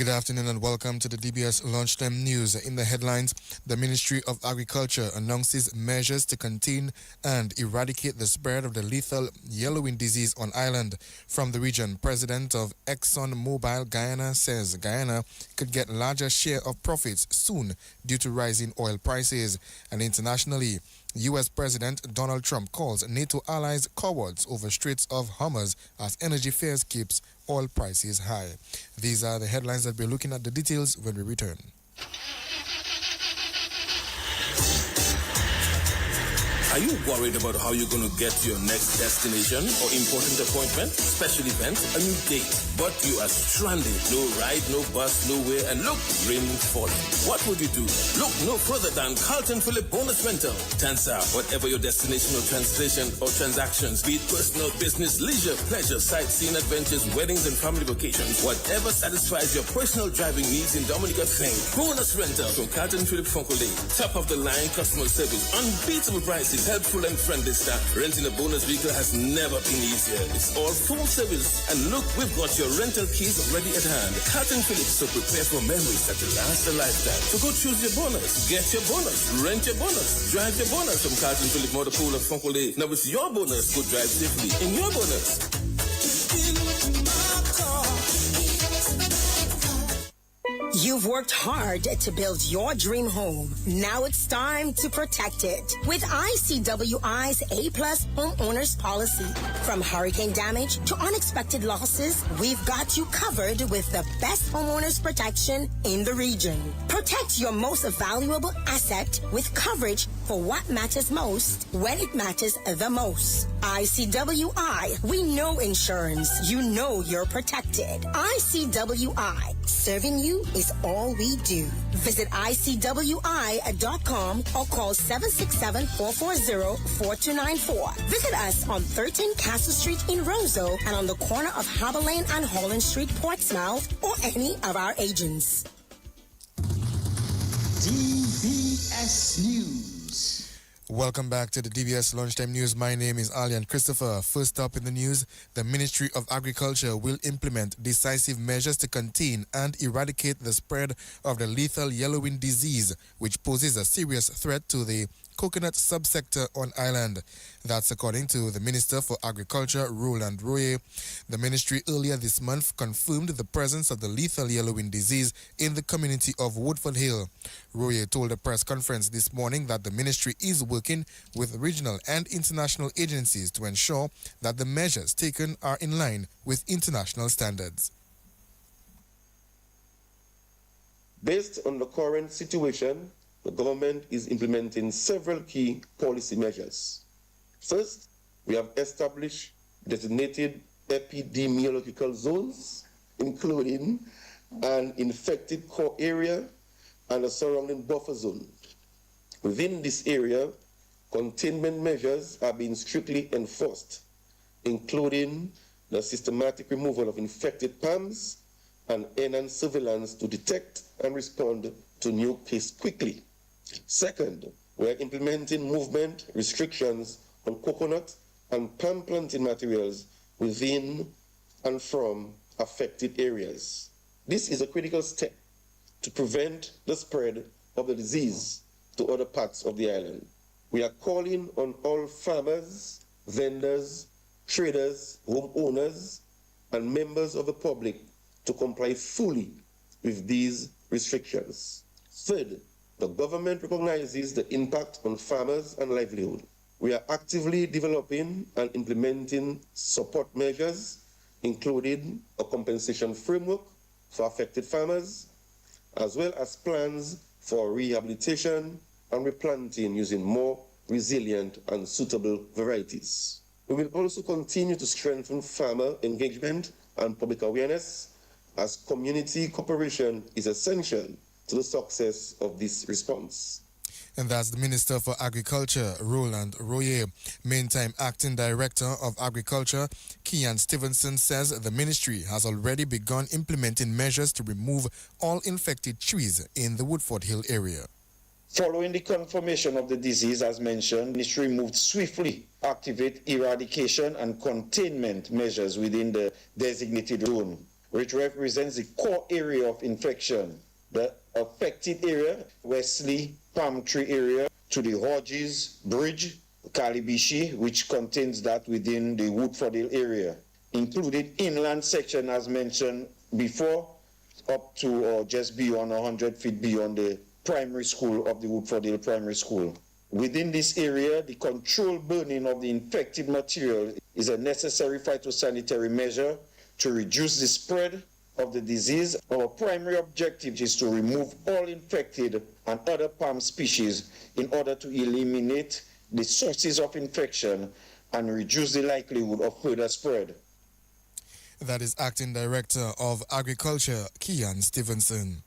Good afternoon and welcome to the DBS Lunchtime News. In the headlines, the Ministry of Agriculture announces measures to contain and eradicate the spread of the lethal yellowing disease on island. From the region, President of ExxonMobil Guyana says Guyana could get larger share of profits soon due to rising oil prices. And internationally, U.S. President Donald Trump calls NATO allies cowards over Straits of Hormuz as energy fears keeps oil prices high. These are the headlines that we're looking at. The details when we return. Are you worried about how you're going to get to your next destination or important appointment, special event, a new date, but you are stranded? No ride, no bus, nowhere, and look, rain falling. What would you do? Look no further than Carlton Phillip Bonus Rental. Tansa, whatever your destination or translation or transactions, be it personal, business, leisure, pleasure, sightseeing, adventures, weddings, and family vacations, whatever satisfies your personal driving needs in Dominica, think Bonus Rental from Carlton Phillip Foncolay. Top of the line customer service, unbeatable prices, helpful and friendly staff. Renting a bonus vehicle has never been easier. It's all full service. And look, we've got your rental keys already at hand. Carlton Phillips, so prepare for memories that will last a lifetime. So go choose your bonus, get your bonus, rent your bonus, drive your bonus from Carlton Phillips Motor Pool of Foncolay. Now it's your bonus. Go drive safely in your bonus. You've worked hard to build your dream home. Now it's time to protect it with ICWI's A-Plus Homeowners Policy. From hurricane damage to unexpected losses, we've got you covered with the best homeowners protection in the region. Protect your most valuable asset with coverage for what matters most when it matters the most. ICWI, we know insurance. You know you're protected. ICWI, serving you is all we do. Visit ICWI.com or call 767-440-4294. Visit us on 13 Castle Street in Roseau and on the corner of Harbour Lane and Holland Street, Portsmouth, or any of our agents. DBS News. Welcome back to the DBS Lunchtime News. My name is Alian Christopher. First up in the news, the Ministry of Agriculture will implement decisive measures to contain and eradicate the spread of the lethal yellowing disease, which poses a serious threat to the coconut subsector on island. That's according to the Minister for Agriculture, Roland Royer. The ministry earlier this month confirmed the presence of the lethal yellowing disease in the community of Woodford Hill. Royer told a press conference this morning that the ministry is working with regional and international agencies to ensure that the measures taken are in line with international standards. Based on the current situation, the government is implementing several key policy measures. First, we have established designated epidemiological zones, including an infected core area and a surrounding buffer zone. Within this area, containment measures are being strictly enforced, including the systematic removal of infected palms and enhanced surveillance to detect and respond to new cases quickly. Second, we are implementing movement restrictions on coconut and palm planting materials within and from affected areas. This is a critical step to prevent the spread of the disease to other parts of the island. We are calling on all farmers, vendors, traders, homeowners, and members of the public to comply fully with these restrictions. Third, the government recognizes the impact on farmers and livelihood. We are actively developing and implementing support measures, including a compensation framework for affected farmers, as well as plans for rehabilitation and replanting using more resilient and suitable varieties. We will also continue to strengthen farmer engagement and public awareness, as community cooperation is essential to the success of this response. And that's the Minister for Agriculture, Roland Royer. Meantime, Acting Director of Agriculture, Kian Stevenson, says the ministry has already begun implementing measures to remove all infected trees in the Woodford Hill area. Following the confirmation of the disease, as mentioned, the ministry moved swiftly to activate eradication and containment measures within the designated zone. which represents the core area of infection. The affected area, Wesley Palm Tree area, to the Hodges Bridge, Kalibishi, which contains that within the Woodfordale area, including inland section as mentioned before, up to or just beyond 100 feet beyond the primary school of the Woodfordale Primary School. Within this area, the controlled burning of the infected material is a necessary phytosanitary measure to reduce the spread of the disease. Our primary objective is to remove all infected and other palm species in order to eliminate the sources of infection and reduce the likelihood of further spread. That is Acting Director of Agriculture, Kian Stevenson.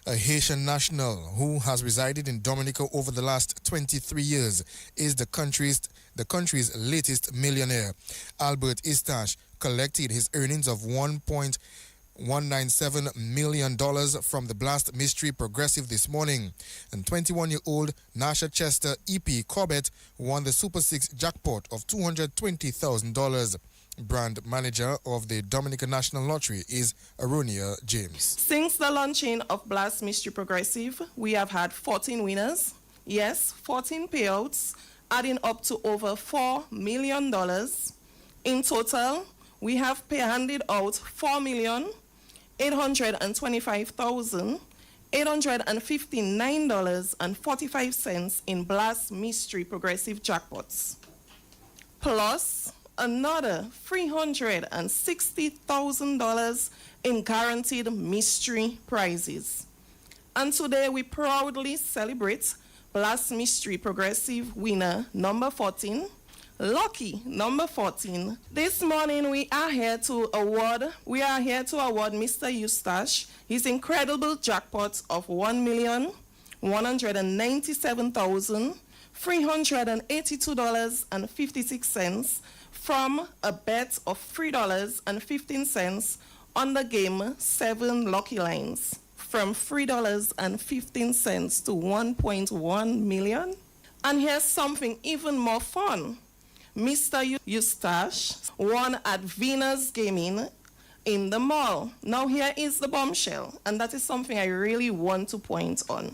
A Haitian national who has resided in Dominica over the last 23 years is the country's latest millionaire. Albert Istache collected his earnings of $1.197 million from the Blast Mystery Progressive this morning. And 21-year-old Nasha Chester E.P. Corbett won the Super 6 jackpot of $220,000. Brand manager of the Dominica National Lottery is Aronia James. Since the launching of Blast Mystery Progressive, we have had 14 winners. Yes, 14 payouts, adding up to over $4 million. In total, we have handed out $4,825,859.45 in Blast Mystery Progressive jackpots, plus another $360,000 in guaranteed mystery prizes. And today we proudly celebrate Blast Mystery Progressive winner number 14, lucky number 14. This morning we are here to award Mr. Eustache his incredible jackpot of $1,197,382.56 from a bet of $3.15 on the game 7 Lucky Lines, from $3.15 to $1.1 million. And here's something even more fun. Mr. Eustache won at Venus Gaming in the mall. Now here is the bombshell, and that is something I really want to point on.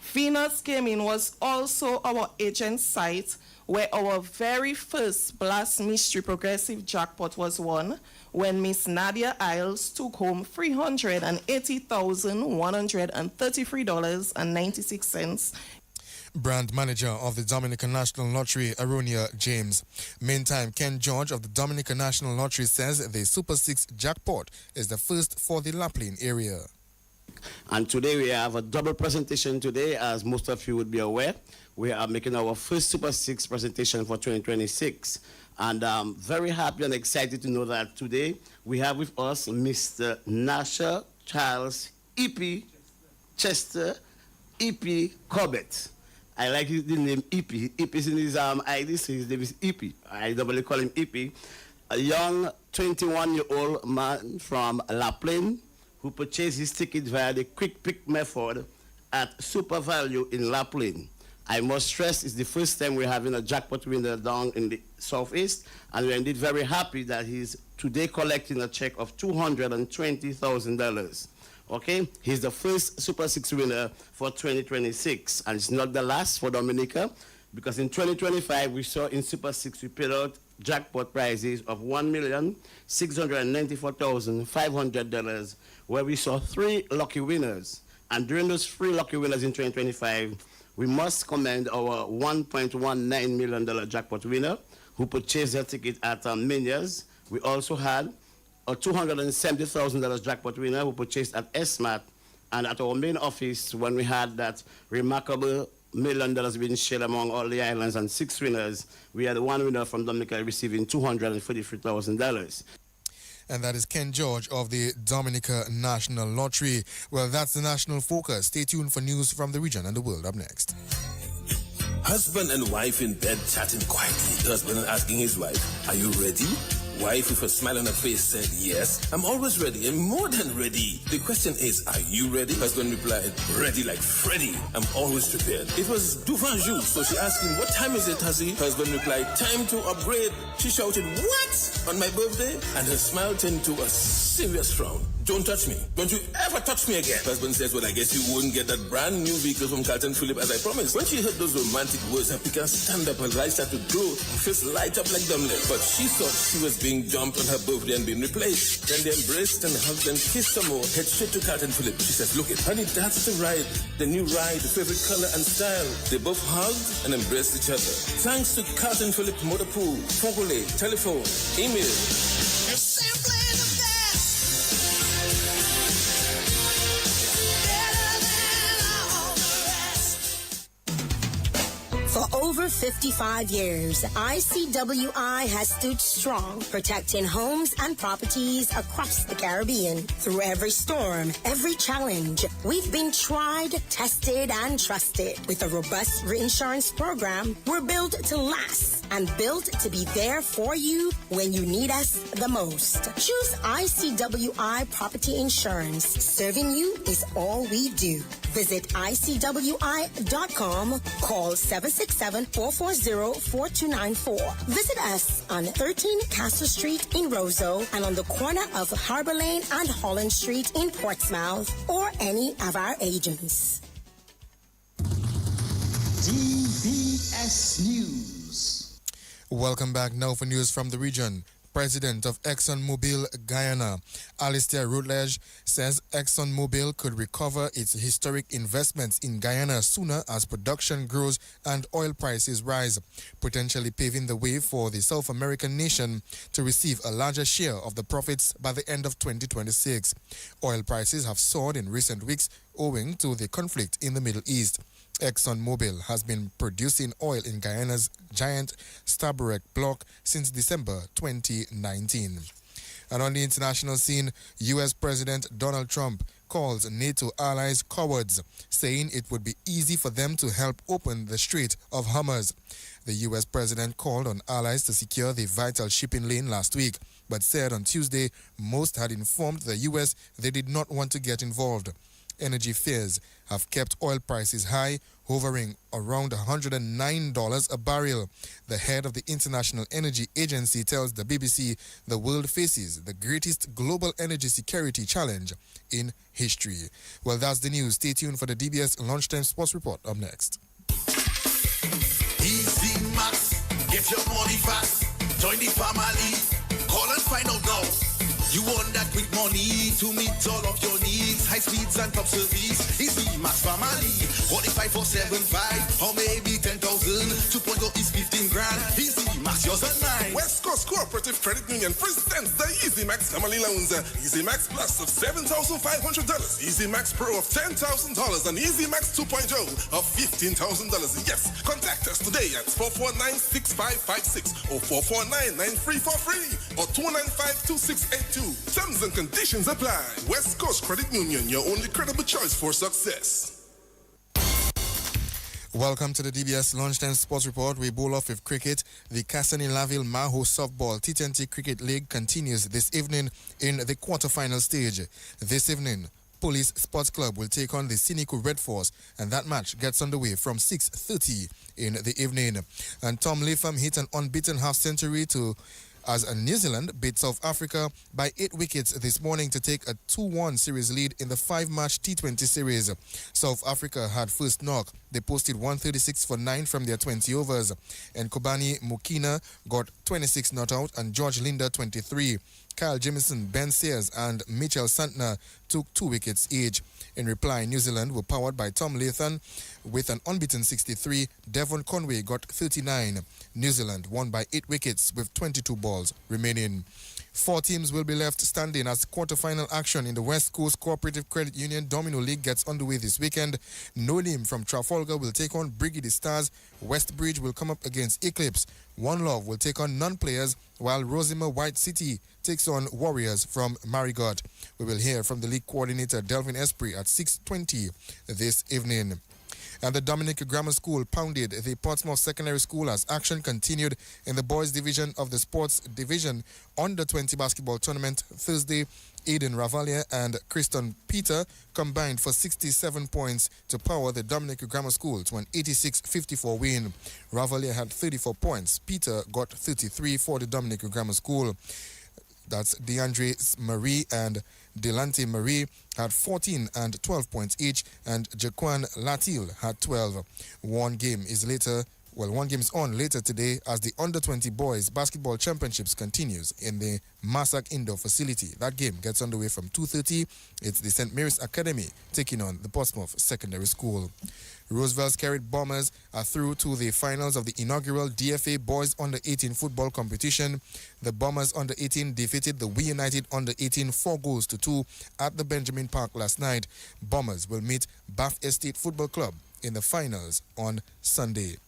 Venus Gaming was also our agent site where our very first Blast Mystery Progressive jackpot was won when Miss Nadia Isles took home $380,133.96. Brand manager of the Dominican National Lottery, Aronia James. Meantime, Ken George of the Dominican National Lottery says the Super 6 jackpot is the first for the Laplin area. And today we have a double presentation today, as most of you would be aware. We are making our first Super 6 presentation for 2026. And I'm very happy and excited to know that today we have with us Mr. Nasha Charles E.P. Chester E.P. Corbett. I like the name E.P. E.P. is in his ID, so his name is E.P. I doubly call him E.P. A young 21-year-old man from Laplin who purchased his ticket via the quick pick method at Super Value in Laplin. I must stress it's the first time we're having a jackpot winner down in the Southeast, and we're indeed very happy that he's today collecting a check of $220,000. Okay, he's the first Super 6 winner for 2026, and it's not the last for Dominica, because in 2025 we saw in Super 6 we paid out jackpot prizes of $1,694,500, where we saw 3 lucky winners. And during those 3 lucky winners in 2025, we must commend our $1.19 million jackpot winner who purchased their ticket at Minias. We also had a $270,000 jackpot winner who purchased at SMAT, and at our main office when we had that remarkable $1 million being shared among all the islands and 6 winners, we had 1 winner from Dominica receiving $243,000. And that is Ken George of the Dominica National Lottery. Well, that's the national focus. Stay tuned for news from the region and the world up next. Husband and wife in bed chatting quietly. The husband asking his wife, "Are you ready?" Wife with a smile on her face said, yes, I'm always ready and more than ready. The question is, are you ready? Husband replied, ready like Freddy. I'm always prepared. It was Duvan Jour, so she asked him, what time is it, Huzzy? Husband replied, time to upgrade. She shouted, what? On my birthday? And her smile turned to a serious frown. Don't touch me. Don't you ever touch me again. Husband says, well, I guess you wouldn't get that brand new vehicle from Carlton Phillip as I promised. When she heard those romantic words, her picker stand up, her eyes started to glow, her face light up like dumbling. But she thought she was being dumped on her birthday and being replaced. Then they embraced and hugged and kissed some more. Head straight to Carlton Phillip. She says, look it, honey, that's the ride. The new ride, the favorite color and style. They both hugged and embraced each other. Thanks to Carlton Phillip Motor Pool, Fogole, telephone, email. You're simply the best. Better than all the rest. For over 55 years, ICWI has stood strong, protecting homes and properties across the Caribbean. Through every storm, every challenge, we've been tried, tested, and trusted. With a robust reinsurance program, we're built to last and built to be there for you when you need us the most. Choose ICWI Property Insurance. Serving you is all we do. Visit ICWI.com. Call 767-440-4294. Visit us on 13 Castle Street in Roseau and on the corner of Harbor Lane and Holland Street in Portsmouth, or any of our agents. DBS News. Welcome back now for news from the region. President of ExxonMobil Guyana, Alistair Rutledge, says ExxonMobil could recover its historic investments in Guyana sooner as production grows and oil prices rise, potentially paving the way for the South American nation to receive a larger share of the profits by the end of 2026. Oil prices have soared in recent weeks owing to the conflict in the Middle East. ExxonMobil has been producing oil in Guyana's giant Stabroek block since December 2019. And on the international scene, U.S. President Donald Trump calls NATO allies cowards, saying it would be easy for them to help open the Strait of Hormuz. The U.S. president called on allies to secure the vital shipping lane last week, but said on Tuesday most had informed the U.S. they did not want to get involved. Energy fears have kept oil prices high, hovering around $109 a barrel. The head of the International Energy Agency tells the BBC the world faces the greatest global energy security challenge in history. Well, that's the news. Stay tuned for the DBS Lunchtime Sports Report up next. Easy Max, get your money fast. Join the family. Call and find out now. You want that quick money to meet all of your needs. High speeds and top service. Easy Max Family. 45,475 or maybe 10,000. 2.0 is 15 grand. Easy Max, yours and mine. West Coast Cooperative Credit Union presents the Easy Max Family Loans. Easy Max Plus of $7,500. Easy Max Pro of $10,000 and Easy Max 2.0 of $15,000. Yes, contact us today at 449-6556 or 449-9343 or 295-2682. Terms and conditions apply. West Coast Credit Union, your only credible choice for success. Welcome to the DBS Lunchtime Sports Report. We bowl off with cricket. The Cassany-Laville Maho Softball T20 Cricket League continues this evening in the quarter-final stage. This evening, Police Sports Club will take on the Siniku Red Force, and that match gets underway from 6:30 in the evening. And Tom Latham hit an unbeaten half-century as New Zealand beat South Africa by 8 wickets this morning to take a 2-1 series lead in the 5-match T20 series. South Africa had first knock. They posted 136 for 9 from their 20 overs. And Kobani Mukina got 26 not out and George Linder 23. Kyle Jamieson, Ben Sears and Mitchell Santner took 2 wickets each. In reply, New Zealand were powered by Tom Latham with an unbeaten 63. Devon Conway got 39. New Zealand won by 8 wickets with 22 balls remaining. 4 teams will be left standing as quarter-final action in the West Coast Cooperative Credit Union Domino League gets underway this weekend. No Name from Trafalgar will take on Brigade Stars. Westbridge will come up against Eclipse. One Love will take on non-players, while Rosima White City takes on Warriors from Marigot. We will hear from the league coordinator Delvin Esprit at 6:20 this evening. And the Dominica Grammar School pounded the Portsmouth Secondary School as action continued in the boys division of the sports division under 20 basketball tournament Thursday. Aiden Ravalier and Kristen Peter combined for 67 points to power the Dominica Grammar School to an 86-54 win. Ravalier had 34 points. Peter got 33 for the Dominica Grammar School. That's DeAndre Marie and Delante Marie had 14 and 12 points each, and Jaquan Latil had 12. One game is on later today as the Under-20 Boys Basketball Championships continues in the Massac Indoor Facility. That game gets underway from 2:30. It's the St. Mary's Academy taking on the Portsmouth Secondary School. Roosevelt's Carrot Bombers are through to the finals of the inaugural DFA Boys Under-18 football competition. The Bombers Under-18 defeated the We United Under-18 4-2 at the Benjamin Park last night. Bombers will meet Bath Estate Football Club in the finals on Sunday.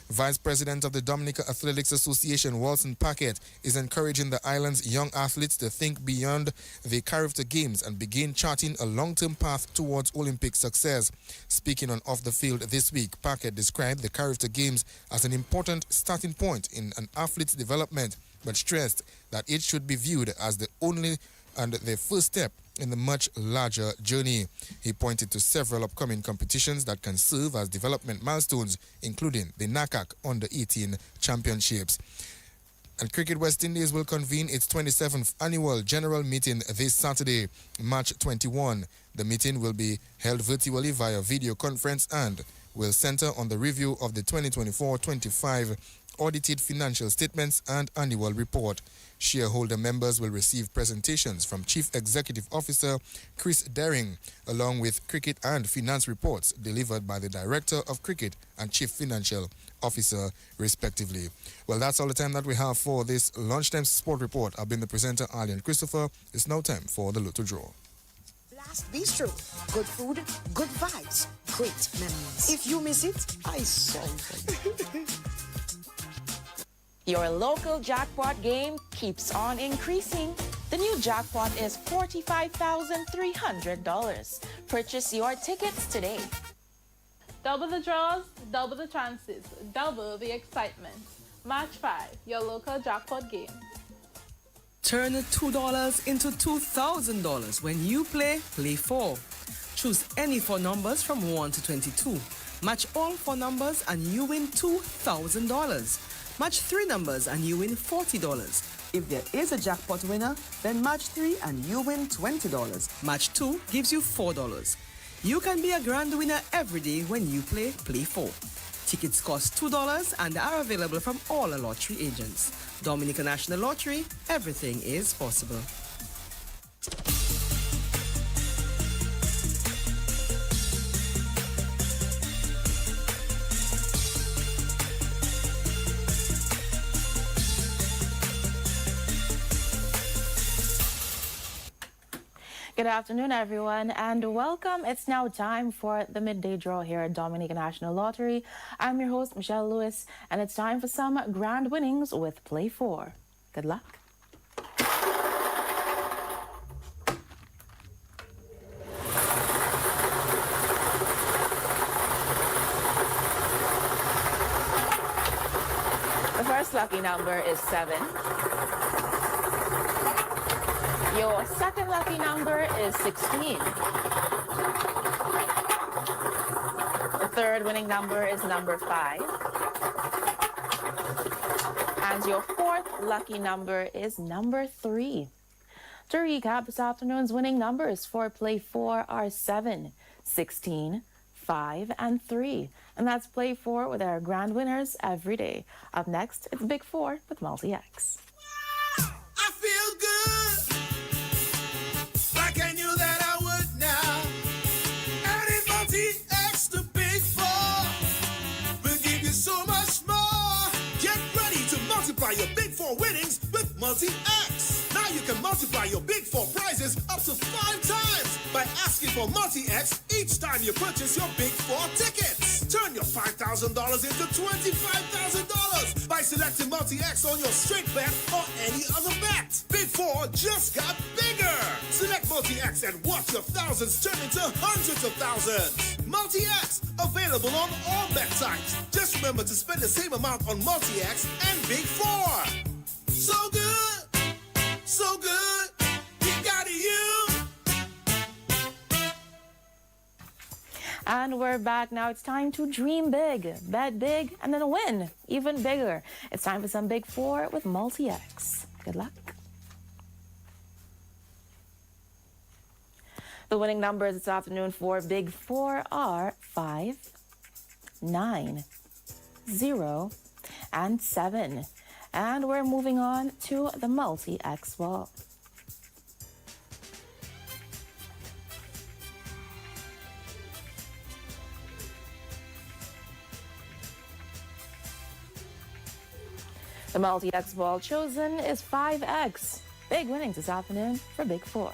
Vice President of the Dominica Athletics Association, Walton Paquette, is encouraging the island's young athletes to think beyond the character games and begin charting a long-term path towards Olympic success. Speaking on Off the Field this week, Paquette described the character games as an important starting point in an athlete's development, but stressed that it should be viewed as the only and the first step in the much larger journey. He pointed to several upcoming competitions that can serve as development milestones, including the NACAC Under-18 Championships. And Cricket West Indies will convene its 27th annual general meeting this Saturday, March 21. The meeting will be held virtually via video conference and will center on the review of the 2024-25 audited financial statements and annual report. Shareholder members will receive presentations from Chief Executive Officer Chris Daring, along with cricket and finance reports delivered by the Director of Cricket and Chief Financial Officer, respectively. Well, that's all the time that we have for this Lunchtime Sport Report. I've been the presenter, Arlen Christopher. It's now time for the Lotto Draw. Blast Bistro. Good food, good vibes, great memories. If you miss it, I sorry. Your local jackpot game keeps on increasing. The new jackpot is $45,300. Purchase your tickets today. Double the draws, double the chances, double the excitement. Match 5, your local jackpot game. Turn $2 into $2,000 when you play 4. Choose any 4 numbers from 1 to 22. Match all 4 numbers and you win $2,000. Match 3 numbers and you win $40. If there is a jackpot winner, then match 3 and you win $20. Match 2 gives you $4. You can be a grand winner every day when you play 4. Tickets cost $2 and are available from all lottery agents. Dominica National Lottery, everything is possible. Good afternoon, everyone, and welcome. It's now time for the midday draw here at Dominica National Lottery. I'm your host, Michelle Lewis, and it's time for some grand winnings with Play 4. Good luck. The first lucky number is 7. Your second lucky number is 16. The third winning number is number 5. And your fourth lucky number is number 3. To recap, this afternoon's winning numbers for Play 4 are 7, 16, 5, and 3. And that's Play 4 with our grand winners every day. Up next, it's Big 4 with Multi-X. I feel good. Like I knew that I would now. Adding Multi-X to Big 4 will give you so much more. Get ready to multiply your Big 4 winnings with Multi-X. Now you can multiply your Big 4 prizes up to 5 times by asking for Multi-X each time you purchase your Big 4 tickets. Turn your $5,000 into $25,000 by selecting multi-X on your straight bet or any other bet. Big 4 just got bigger. Select multi-X and watch your thousands turn into hundreds of thousands. Multi-X, available on all bet types. Just remember to spend the same amount on multi-X and Big 4. So good, so good, we got you. And we're back. Now it's time to dream big, bet big, and then win even bigger. It's time for some Big 4 with Multi-X. Good luck. The winning numbers this afternoon for Big 4 are 5, 9, 0, and 7. And we're moving on to the Multi-X ball. The Multi-X ball chosen is 5X. Big winnings this afternoon for Big 4.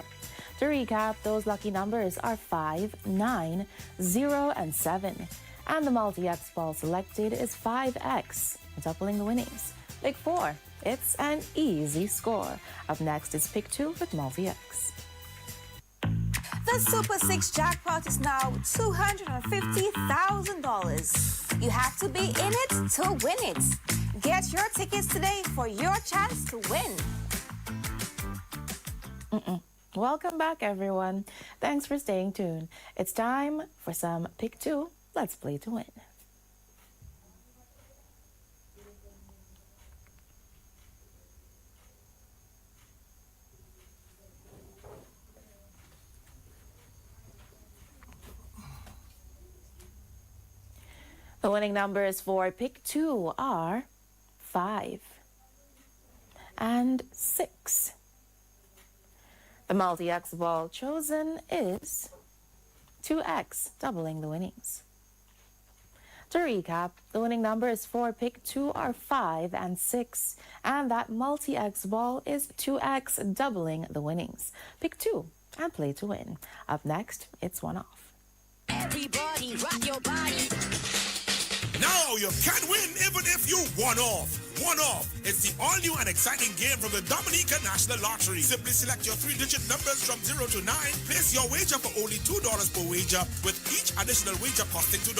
To recap, those lucky numbers are 5, 9, 0, and 7. And the Multi-X ball selected is 5X, doubling the winnings. Big 4, it's an easy score. Up next is Pick 2 with Multi-X. The Super 6 jackpot is now $250,000. You have to be in it to win it. Get your tickets today for your chance to win. Welcome back, everyone. Thanks for staying tuned. It's time for some Pick 2. Let's play to win. The winning numbers for Pick 2 are 5 and 6. The Multi-X ball chosen is 2X, doubling the winnings. To recap, the winning numbers for Pick 2 are 5 and 6, and that Multi-X ball is 2X, doubling the winnings. Pick 2 and play to win. Up next, it's One Off. Everybody rock your body. Now you can win even if you one off. One Off. It's the all-new and exciting game from the Dominica National Lottery. Simply select your 3-digit numbers from 0 to 9. Place your wager for only $2 per wager, with each additional wager costing $2.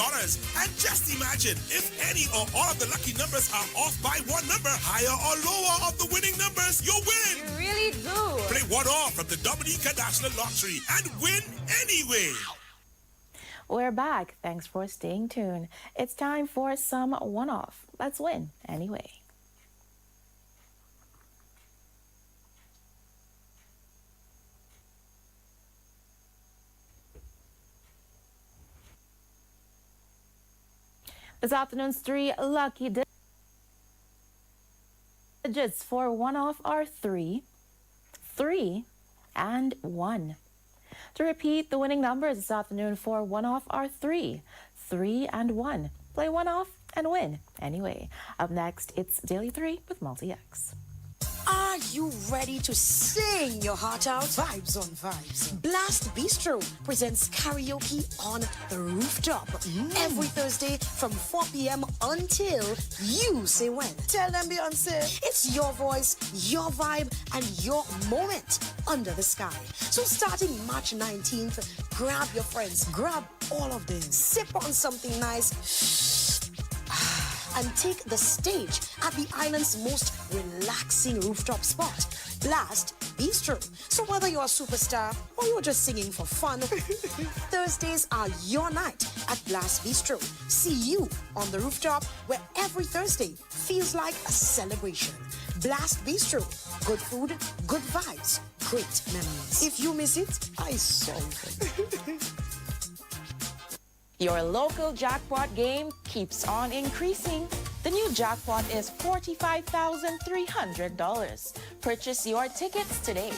And just imagine, if any or all of the lucky numbers are off by one number, higher or lower of the winning numbers, you win. You really do. Play One Off from the Dominica National Lottery and win anyway. We're back. Thanks for staying tuned. It's time for some One Off. Let's win anyway. This afternoon's 3 lucky digits for One Off are 3, 3, and 1. To repeat, the winning numbers this afternoon for One Off are 3, 3, and 1. Play One Off and win anyway. Up next, it's Daily 3 with Multi-X. Are you ready to sing your heart out? Vibes on vibes. Blast Bistro presents karaoke on the rooftop every Thursday from 4 p.m. until you say when. Tell them, Beyonce. It's your voice, your vibe, and your moment under the sky. So starting March 19th, grab your friends, grab all of them, sip on something nice, and take the stage at the island's most relaxing rooftop spot, Blast Bistro. So whether you're a superstar or you're just singing for fun, Thursdays are your night at Blast Bistro. See you on the rooftop, where every Thursday feels like a celebration. Blast Bistro. Good food, good vibes, great memories. If you miss it, I saw it. Your local jackpot game keeps on increasing. The new jackpot is $45,300. Purchase your tickets today.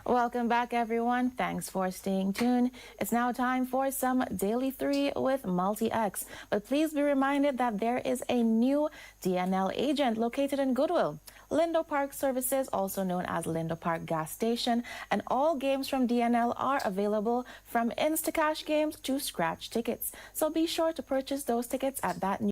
Welcome back, everyone. Thanks for staying tuned. It's now time for some Daily 3 with Multi-X. But please be reminded that there is a new DNL agent located in Goodwill. Lindo Park Services, also known as Lindo Park Gas Station, and all games from DNL are available from Instacash games to scratch tickets. So be sure to purchase those tickets at that new